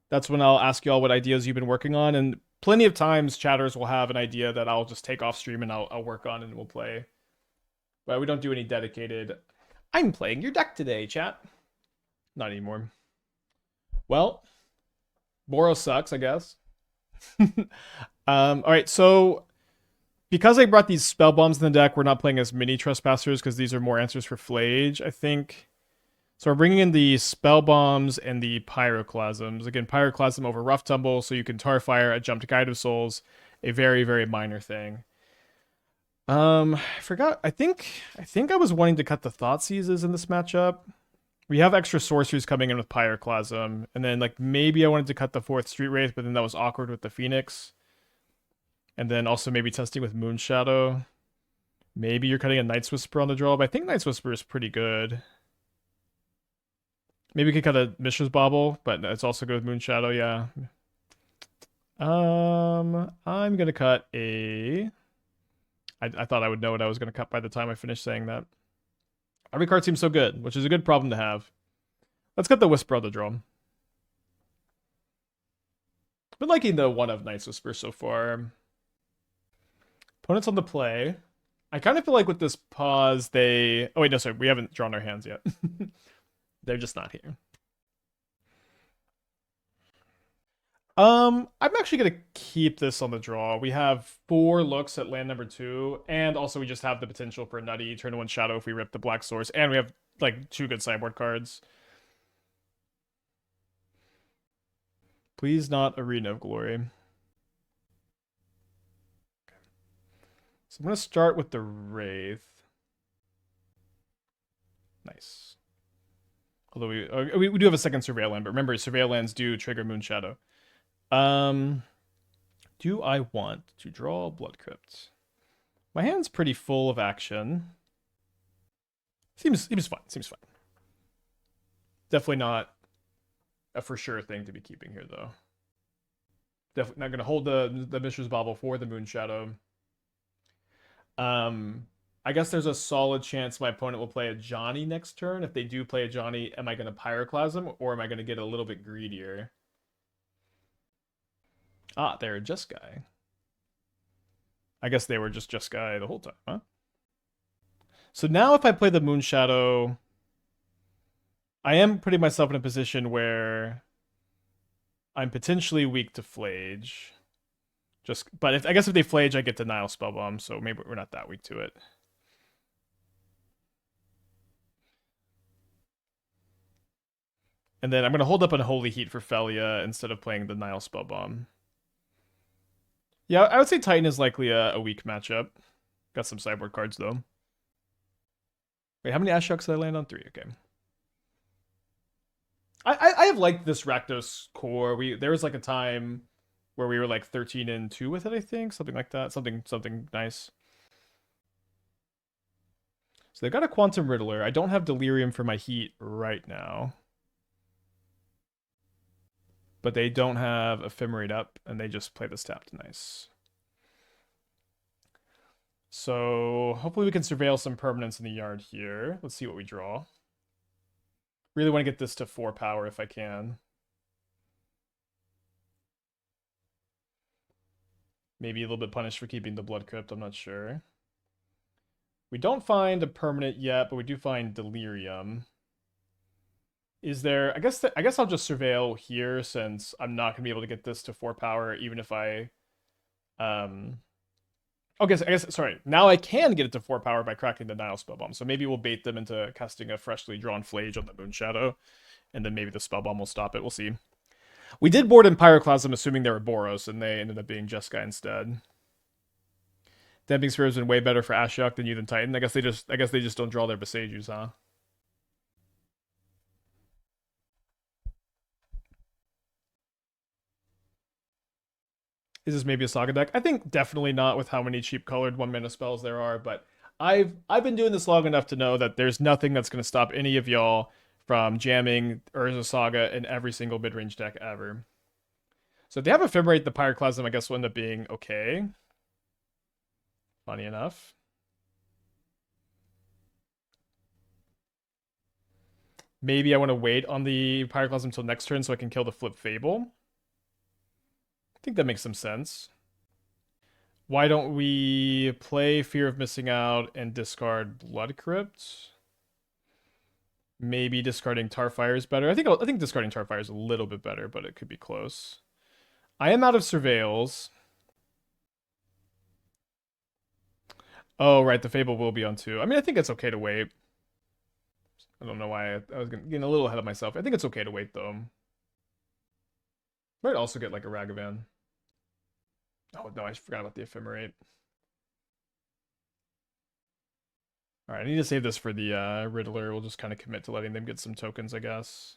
A: that's when I'll ask y'all what ideas you've been working on, and plenty of times chatters will have an idea that I'll just take off stream and I'll work on and we'll play. But we don't do any dedicated. I'm playing your deck today, chat. Not anymore. Well, Boros sucks, I guess. All right, so because I brought these spell bombs in the deck, we're not playing as many Trespassers because these are more answers for Flage, I think. So we're bringing in the spell bombs and the Pyroclasms. Again, Pyroclasm over Rough Tumble, so you can Tarfire a jump to Guide of Souls, a very, very minor thing. I forgot. I think I was wanting to cut the Thoughtseizes in this matchup. We have extra sorceries coming in with Pyroclasm, and then like maybe I wanted to cut the 4th Street Wraith, but then that was awkward with the Phoenix. And then also maybe testing with Moonshadow. Maybe you're cutting a Night's Whisper on the draw, but I think Night's Whisper is pretty good. Maybe we could cut a Mishra's Bauble, but it's also good with Moonshadow, yeah. I'm gonna cut a. I thought I would know what I was gonna cut by the time I finished saying that. Every card seems so good, which is a good problem to have. Let's cut the Whisper on the draw. Been liking the one of Night's Whisper so far. Opponents on the play. I kind of feel like with this pause, they... Oh, wait, no, sorry. We haven't drawn our hands yet. They're just not here. I'm actually going to keep this on the draw. We have 4 looks at land number 2, and also we just have the potential for a nutty turn 1 shadow if we rip the black source, and we have like 2 good sideboard cards. Please not Arena of Glory. So I'm going to start with the Wraith. Nice. Although we do have a second Surveil Land, but remember, Surveil Lands do trigger Moonshadow. Do I want to draw Blood Crypt? My hand's pretty full of action. Seems fine. Seems fine. Definitely not a for sure thing to be keeping here, though. Definitely not going to hold the Mishra's Bauble for the Moonshadow. I guess there's a solid chance my opponent will play a Johnny next turn. If they do play a Johnny, am I going to Pyroclasm, or am I going to get a little bit greedier? Ah, they're a Just Guy. I guess they were just Guy the whole time, huh? So now if I play the Moonshadow, I am putting myself in a position where I'm potentially weak to Flage. But I guess if they Flage, I get the Nihil Spellbomb, so maybe we're not that weak to it. And then I'm going to hold up Unholy Heat for Felia instead of playing the Nihil Spellbomb. Yeah, I would say Titan is likely a weak matchup. Got some sideboard cards, though. Wait, how many Ashioks did I land on? 3, okay. I have liked this Rakdos core. There was like a time where we were like 13-2 with it, I think. Something like that. Something nice. So they've got a Quantum Riddler. I don't have Delirium for my Heat right now. But they don't have Ephemerate up, and they just play this tapped. Nice. So hopefully we can surveil some permanents in the yard here. Let's see what we draw. Really want to get this to 4 power if I can. Maybe a little bit punished for keeping the Blood Crypt, I'm not sure. We don't find a permanent yet, but we do find Delirium. Is there... I guess I'll just Surveil here since I'm not going to be able to get this to 4 power even if I... Okay, so I guess, sorry. Now I can get it to 4 power by cracking the Nihil Spellbomb. So maybe we'll bait them into casting a freshly drawn Flage on the Moonshadow. And then maybe the Spellbomb will stop it. We'll see. We did board in Pyroclasm assuming they were Boros, and they ended up being Jeskai instead. Damping Sphere has been way better for Ashiok than you than Titan. I guess they just don't draw their Besajus, huh? Is this maybe a Saga deck? I think definitely not with how many cheap colored 1-mana spells there are, but I've been doing this long enough to know that there's nothing that's going to stop any of y'all from jamming Urza Saga in every single mid-range deck ever. So if they have Ephemerate, the Pyroclasm I guess will end up being okay. Funny enough. Maybe I want to wait on the Pyroclasm until next turn so I can kill the flip Fable. I think that makes some sense. Why don't we play Fear of Missing Out and discard Blood Crypt? Maybe discarding Tarfire is better. I think discarding Tarfire is a little bit better, but it could be close. I am out of Surveils. Oh, right, the Fable will be on 2. I mean, I think it's okay to wait. I don't know why I was getting a little ahead of myself. I think it's okay to wait, though. Might also get like a Ragavan. Oh, no, I forgot about the Ephemerate. Alright, I need to save this for the Riddler. We'll just kind of commit to letting them get some tokens, I guess.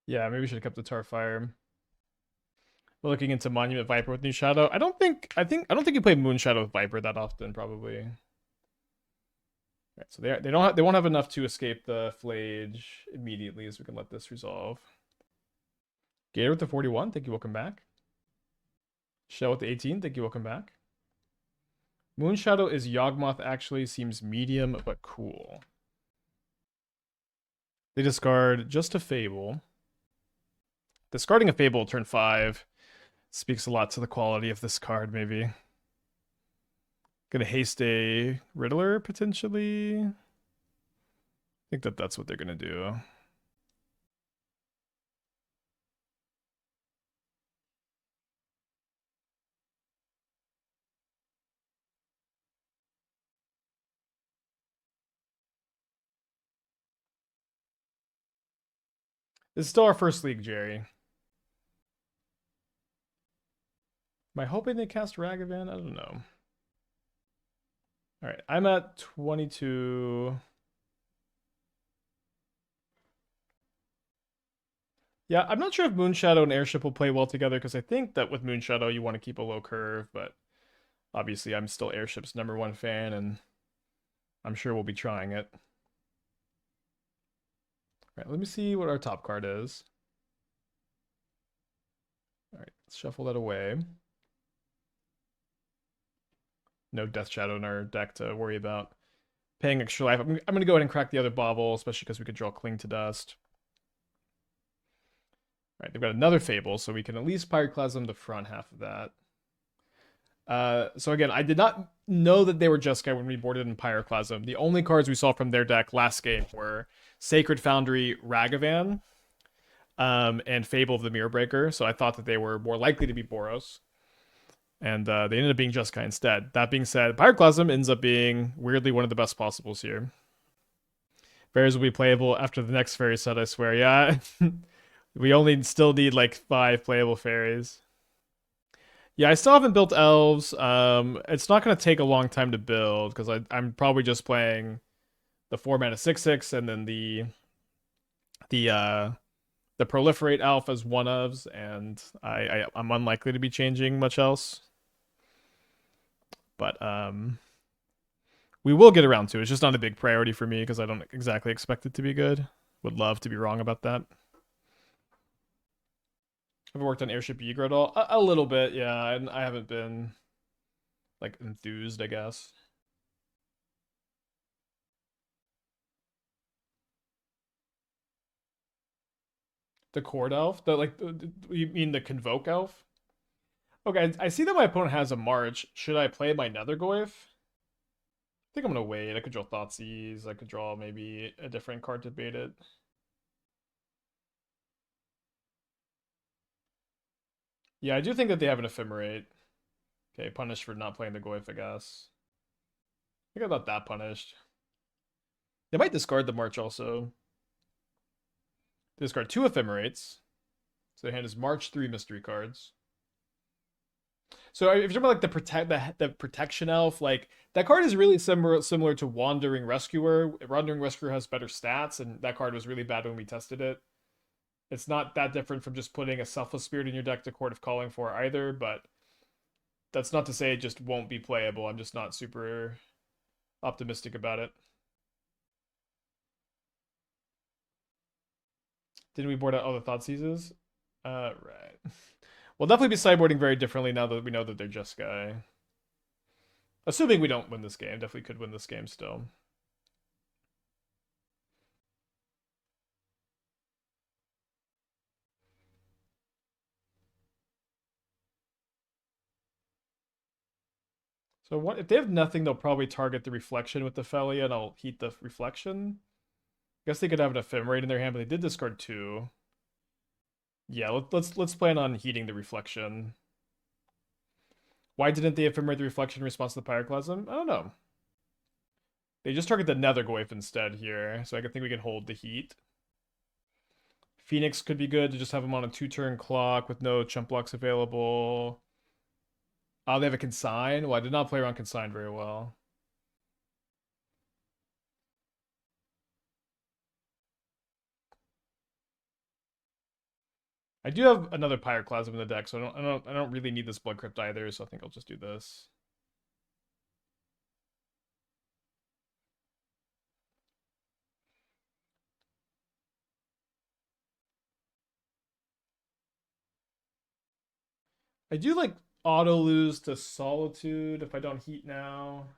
A: Yeah, maybe we should have kept the Tarfire. We're looking into Monument Viper with Moonshadow. I don't think you play Moonshadow with Viper that often, probably. Right, so they won't have enough to escape the Flage immediately, so we can let this resolve. Gator with the 41, thank you, welcome back. Shell with the 18, thank you, welcome back. Moonshadow is Yawgmoth, actually seems medium but cool. They discard just a Fable. Discarding a Fable turn 5 speaks a lot to the quality of this card, maybe. Gonna haste a Riddler, potentially. I think that's what they're gonna do. This is still our first league, Jerry. Am I hoping they cast Ragavan? I don't know. All right, I'm at 22. Yeah, I'm not sure if Moonshadow and Airship will play well together because I think that with Moonshadow you want to keep a low curve, but obviously I'm still Airship's #1 fan and I'm sure we'll be trying it. All right, let me see what our top card is. All right, let's shuffle that away. No Death Shadow in our deck to worry about. Paying extra life. I'm going to go ahead and crack the other Bauble, especially because we could draw Cling to Dust. All right, they've got another Fable, so we can at least Pyroclasm the front half of that. So again, I did not know that they were Jeskai when we boarded in Pyroclasm. The only cards we saw from their deck last game were Sacred Foundry, Ragavan, and Fable of the Mirror Breaker. So I thought that they were more likely to be Boros. And they ended up being Jeskai instead. That being said, Pyroclasm ends up being weirdly one of the best possibles here. Fairies will be playable after the next fairy set, I swear. Yeah, we only still need like 5 playable fairies. Yeah, I still haven't built elves. It's not going to take a long time to build because I'm probably just playing the 4-mana 6/6 and then the proliferate elf as one-ofs, and I'm unlikely to be changing much else. But we will get around to it. It's just not a big priority for me because I don't exactly expect it to be good. Would love to be wrong about that. Have you worked on Airship Ygritte at all? A little bit, yeah. I haven't been like enthused, I guess. The Court Elf? You mean the Convoke Elf? Okay, I see that my opponent has a March. Should I play my Nethergoyf? I think I'm gonna wait. I could draw Thoughtseize. I could draw maybe a different card to bait it. Yeah, I do think that they have an Ephemerate. Okay, punished for not playing the Goyf, I guess. I think I'm not that punished. They might discard the March also. They discard 2 Ephemerates. So their hand is March 3 mystery cards. So if you're talking about like the protection elf, like that card is really similar to Wandering Rescuer. Wandering Rescuer has better stats, and that card was really bad when we tested it. It's not that different from just putting a Selfless Spirit in your deck to Court of Calling for either, but that's not to say it just won't be playable. I'm just not super optimistic about it. Didn't we board out all the Thoughtseizes? Right. We'll definitely be sideboarding very differently now that we know that they're just guy. Assuming we don't win this game. Definitely could win this game still. So what if they have nothing, they'll probably target the reflection with the Felia, and I'll heat the reflection. I guess they could have an Ephemerate in their hand, but they did discard 2. Yeah, let's plan on heating the reflection. Why didn't they Ephemerate the reflection in response to the Pyroclasm? I don't know. They just target the Nethergoyf instead here, so I think we can hold the heat. Phoenix could be good to just have them on a 2-turn clock with no chump blocks available. Oh, they have a Consign? Well, I did not play around Consign very well. I do have another Pyroclasm in the deck, so I don't really need this Blood Crypt either, so I think I'll just do this. I do like auto lose to Solitude if I don't heat now.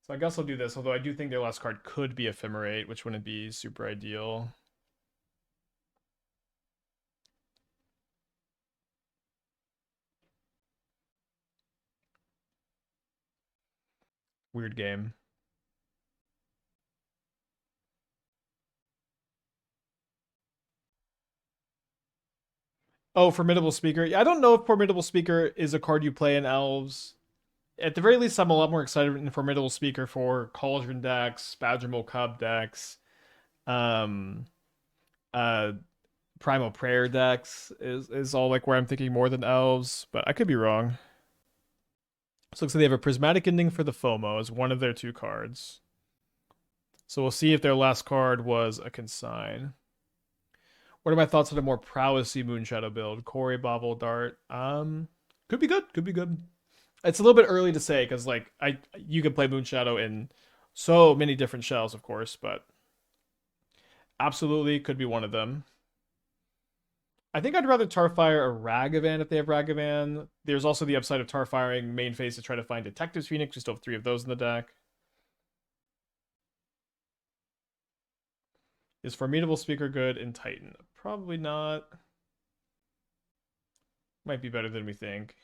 A: So I guess I'll do this, although I do think their last card could be Ephemerate, which wouldn't be super ideal. Weird game. Oh, Formidable Speaker. Yeah, I don't know if Formidable Speaker is a card you play in Elves. At the very least, I'm a lot more excited in Formidable Speaker for Cauldron decks, Badgermole Cub decks, um, uh, Primal Prayer decks is all like where I'm thinking more than Elves, but I could be wrong. So it looks like they have a Prismatic Ending for the FOMO as one of their 2 cards. So we'll see if their last card was a Consign. What are my thoughts on a more prowessy Moonshadow build? Quarry, Bauble, Dart. Could be good. Could be good. It's a little bit early to say because like you can play Moonshadow in so many different shells, of course, but absolutely could be one of them. I think I'd rather Tarfire or Ragavan if they have Ragavan. There's also the upside of Tarfiring main phase to try to find Detective's Phoenix. We still have 3 of those in the deck. Is Formidable Speaker good in Titan? Probably not. Might be better than we think.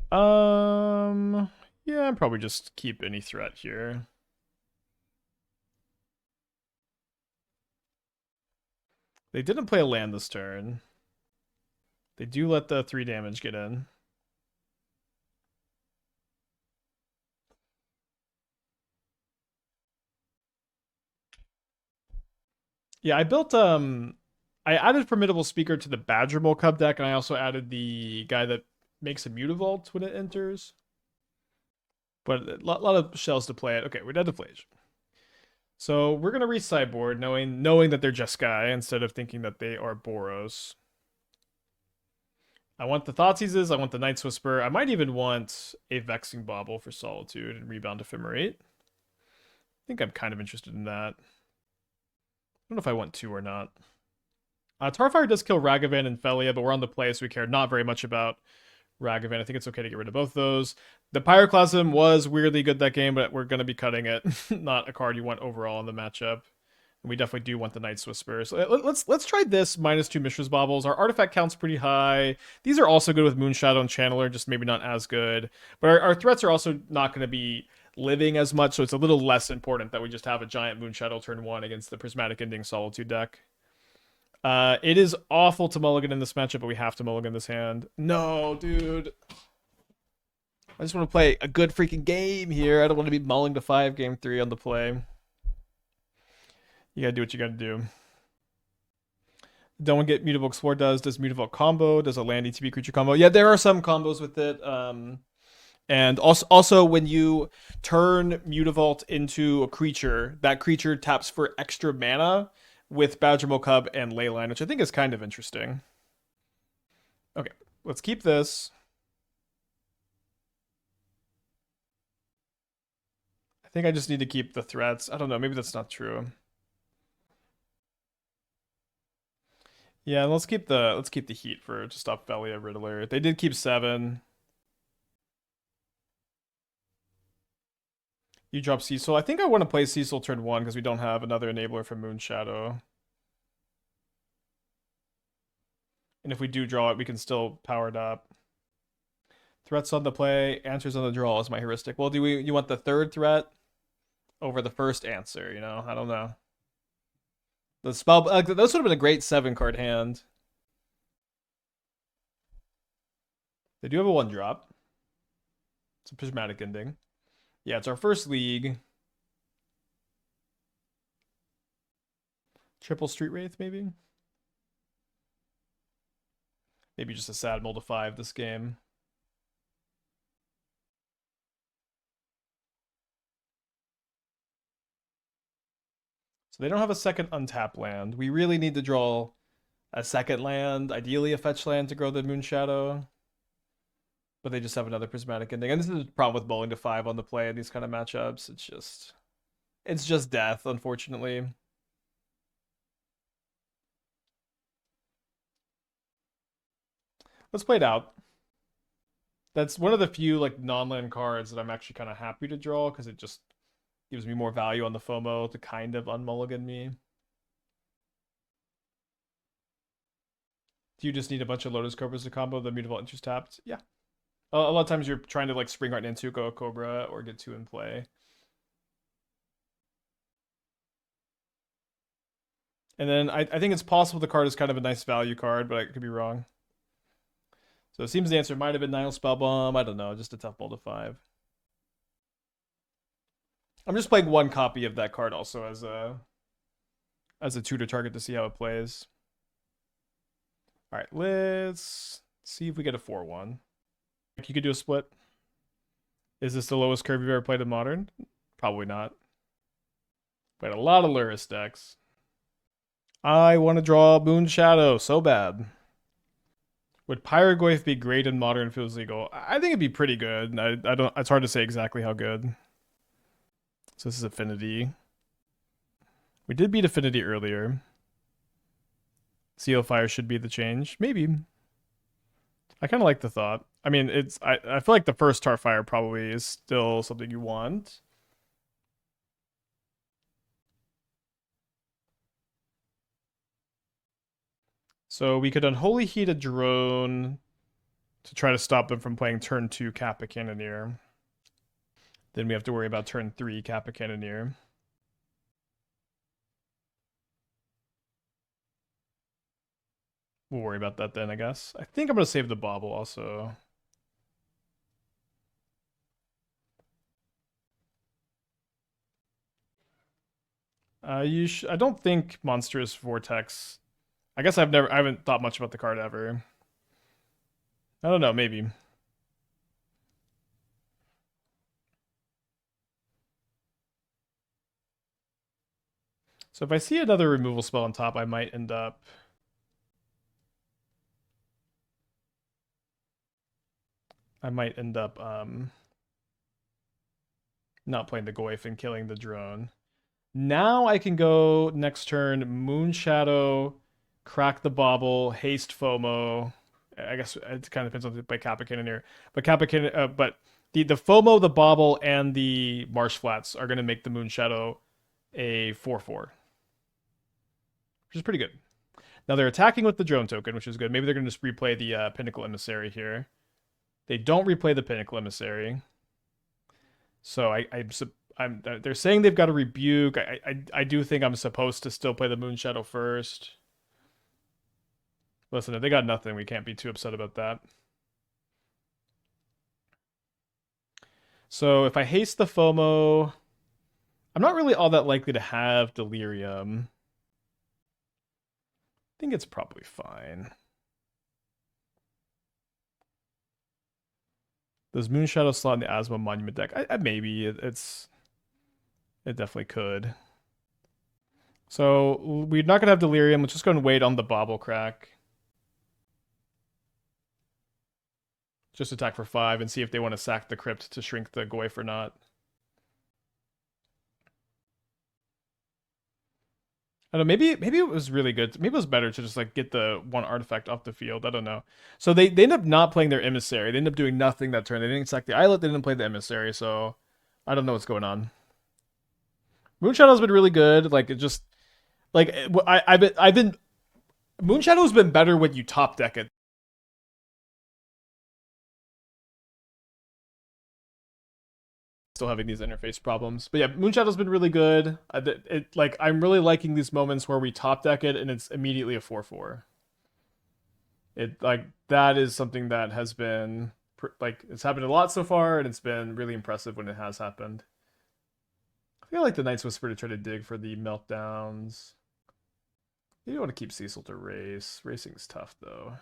A: Yeah, I'm probably just keep any threat here. They didn't play a land this turn. They do let the 3 damage get in. Yeah, I added Formidable Speaker to the Badgermole Cub deck, and I also added the guy that makes a Mutavault when it enters. But a lot of shells to play it. Okay, we're dead to Flage. So we're gonna re-sideboard, knowing that they're Jeskai instead of thinking that they are Boros. I want the Thoughtseizes, I want the Night's Whisper. I might even want a Vexing Bauble for Solitude and Rebound Ephemerate. I think I'm kind of interested in that. I don't know if I want 2 or not. Tarfire does kill Ragavan and Felia, but we're on the play, so we care not very much about Ragavan. I think it's okay to get rid of both those. The Pyroclasm was weirdly good that game, but we're going to be cutting it. Not a card you want overall in the matchup. We definitely do want the Night's Whisper. So let's try this -2 Mishra's Baubles. Our artifact count's pretty high. These are also good with Moonshadow and Channeler, just maybe not as good. But our threats are also not going to be living as much, so it's a little less important that we just have a giant Moonshadow turn 1 against the Prismatic Ending Solitude deck. It is awful to mulligan in this matchup, but we have to mulligan this hand. No, dude. I just want to play a good freaking game here. I don't want to be mulling to 5 game 3 on the play. You gotta do what you gotta do. Don't get Mutavault Explore does Mutavault combo, does a land ETB creature combo. Yeah, there are some combos with it. And also when you turn Mutavault into a creature, that creature taps for extra mana with Badgermo Cub and Leyline, which I think is kind of interesting. Okay, let's keep this. I think I just need to keep the threats. I don't know, maybe that's not true. Yeah, let's keep the heat to stop Velia Riddler. They did keep 7. You drop Cecil. I think I want to play Cecil turn 1 because we don't have another enabler for Moonshadow. And if we do draw it, we can still power it up. Threats on the play, answers on the draw is my heuristic. Well, you want the third threat over the first answer, you know? I don't know. The spell, those would have been a great 7-card hand. They do have a 1-drop. It's a Prismatic Ending. Yeah, it's our first league. Triple Street Wraith, maybe? Maybe just a sad mull to 5 this game. So they don't have a second untap land. We really need to draw a second land, ideally a fetch land to grow the Moonshadow. But they just have another Prismatic Ending. And this is the problem with mulling to 5 on the play in these kind of matchups. It's just death, unfortunately. Let's play it out. That's one of the few like non-land cards that I'm actually kind of happy to draw because it just gives me more value on the FOMO to kind of unmulligan me. Do you just need a bunch of Lotus Cobras to combo the Mutavault Interest tapped? Yeah. A lot of times you're trying to like Springheart into go a Cobra or get 2 in play. And then I think it's possible the card is kind of a nice value card, but I could be wrong. So it seems the answer might have been Nihil Spellbomb. I don't know, just a tough mull to 5. I'm just playing one copy of that card also as a tutor target to see how it plays. All right, let's see if we get a 4-1. You could do a split. Is this the lowest curve you've ever played in Modern? Probably not. Played a lot of Luris decks. I want to draw Moonshadow so bad. Would Pyroclasm be great in Modern if it was legal? I think it'd be pretty good. I don't. It's hard to say exactly how good. So this is Affinity. We did beat Affinity earlier. Seal Fire should be the change. Maybe. I kind of like the thought. I mean, I feel like the first Tarfire probably is still something you want. So we could Unholy Heat a drone to try to stop them from playing turn 2 Kappa Cannoneer. Then we have to worry about turn 3 Kappa Cannoneer. We'll worry about that then, I guess. I think I'm going to save the Bauble also. I don't think Monstrous Vortex. I guess I haven't thought much about the card ever. I don't know, maybe. So if I see another removal spell on top, I might end up not playing the Goyf and killing the drone. Now I can go next turn Moonshadow, crack the Bauble, haste FOMO. I guess it kind of depends on the Kappa Cannoneer. But but the FOMO, the Bauble, and the Marsh Flats are going to make the Moonshadow a 4/4. which is pretty good. Now they're attacking with the drone token, which is good. Maybe they're going to just replay the Pinnacle Emissary here. They don't replay the Pinnacle Emissary. So they're saying they've got a rebuke. I do think I'm supposed to still play the Moonshadow first. Listen, if they got nothing, we can't be too upset about that. So if I haste the FOMO, I'm not really all that likely to have Delirium. I think it's probably fine. Does Moonshadow slot in the Asmo Monument deck? Maybe. It definitely could. So we're not going to have Delirium. Let's just go and wait on the Bauble Crack. Just attack for 5 and see if they want to sack the Crypt to shrink the Goyf or not. I don't know, maybe it was really good. Maybe it was better to just like get the one artifact off the field. I don't know. So they end up not playing their Emissary. They end up doing nothing that turn. They didn't sack the Islet. They didn't play the Emissary. So I don't know what's going on. Moonshadow's been really good. Like it just like I've been Moonshadow's been better when you top deck it. Still having these interface problems. But yeah, Moonshadow's been really good. I'm really liking these moments where we top deck it and it's immediately a 4/4. It like that is something that has been like it's happened a lot so far, and it's been really impressive when it has happened. I feel like the Night's Whisper to try to dig for the meltdowns. Maybe I want to keep Cecil to race. Racing's tough though.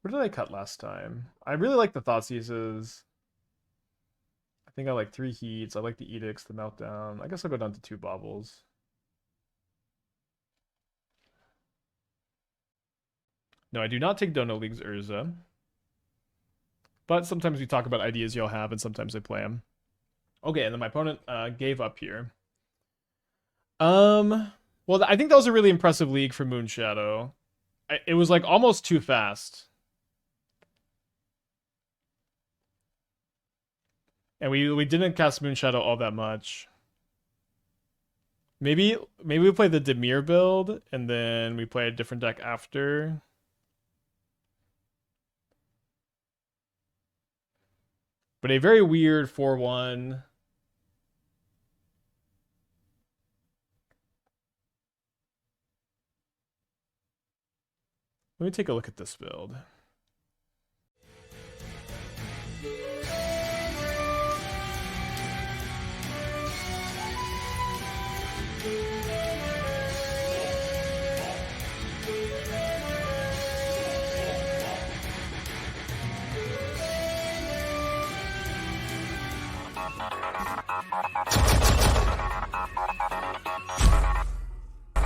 A: Where did I cut last time? I really like the Thoughtseizes. I think I like 3 Heats. I like the Edicts, the Meltdown. I guess I'll go down to 2 Baubles. No, I do not take Dono League's Urza. But sometimes we talk about ideas you'll have, and sometimes I play them. Okay, and then my opponent gave up here. Well, I think that was a really impressive league for Moonshadow. It was like almost too fast. And we didn't cast Moonshadow all that much. Maybe we play the Demir build, and then we play a different deck after. But a very weird 4/1. Let me take a look at this build.